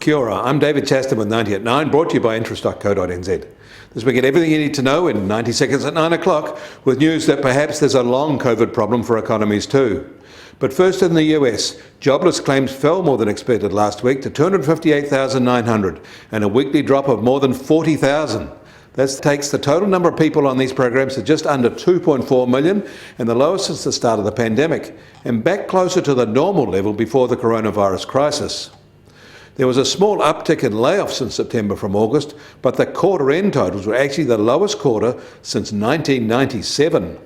Kia ora, I'm David Chaston with 90 at 9, brought to you by interest.co.nz. This week, get everything you need to know in 90 seconds at 9 o'clock, with news that perhaps there's a long COVID problem for economies too. But first, in the US, jobless claims fell more than expected last week to 258,900, and a weekly drop of more than 40,000. That takes the total number of people on these programs to just under 2.4 million, and the lowest since the start of the pandemic, and back closer to the normal level before the coronavirus crisis. There was a small uptick in layoffs in September from August, but the quarter-end totals were actually the lowest quarter since 1997.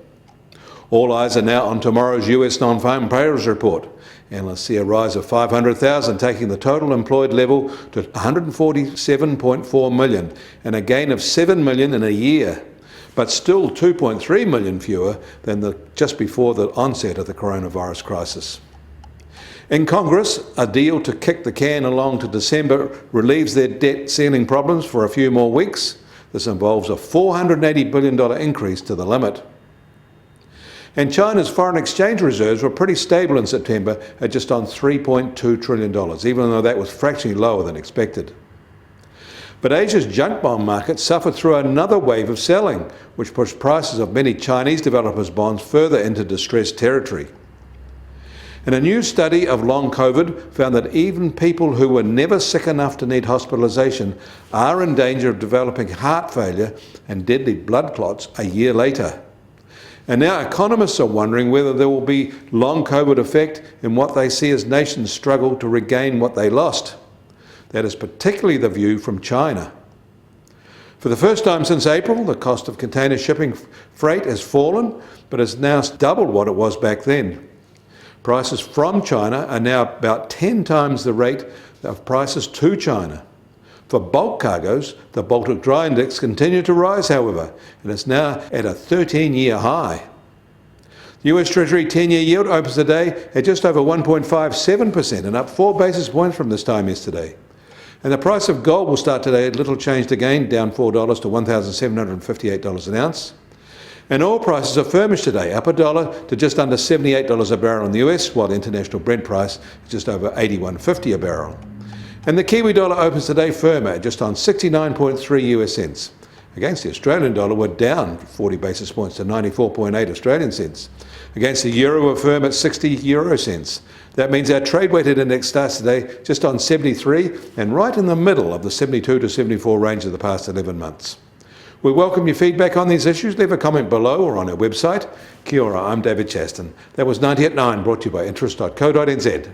All eyes are now on tomorrow's US non-farm payrolls report. Analysts see a rise of 500,000, taking the total employed level to 147.4 million, and a gain of 7 million in a year, but still 2.3 million fewer than just before the onset of the coronavirus crisis. In Congress, a deal to kick the can along to December relieves their debt ceiling problems for a few more weeks. This involves a $480 billion increase to the limit. And China's foreign exchange reserves were pretty stable in September at just on $3.2 trillion, even though that was fractionally lower than expected. But Asia's junk bond market suffered through another wave of selling, which pushed prices of many Chinese developers' bonds further into distressed territory. And a new study of long COVID found that even people who were never sick enough to need hospitalisation are in danger of developing heart failure and deadly blood clots a year later. And now economists are wondering whether there will be long COVID effect in what they see as nations struggle to regain what they lost. That is particularly the view from China. For the first time since April, the cost of container shipping freight has fallen, but is now doubled what it was back then. Prices from China are now about 10 times the rate of prices to China. For bulk cargoes, the Baltic Dry Index continued to rise, however, and is now at a 13-year high. The US Treasury 10-year yield opens today at just over 1.57% and up 4 basis points from this time yesterday. And the price of gold will start today at little changed again, down $4 to $1,758 an ounce. And oil prices are firmish today, up $1 to just under $78 a barrel in the US, while the international Brent price is just over $81.50 a barrel. And the Kiwi dollar opens today firmer at just on 69.3 US cents. Against the Australian dollar, we're down 40 basis points to 94.8 Australian cents. Against the euro, we're firm at 60 euro cents. That means our trade-weighted index starts today just on 73 and right in the middle of the 72 to 74 range of the past 11 months. We welcome your feedback on these issues. Leave a comment below or on our website. Kia ora, I'm David Chaston. That was 90 at 9, brought to you by interest.co.nz.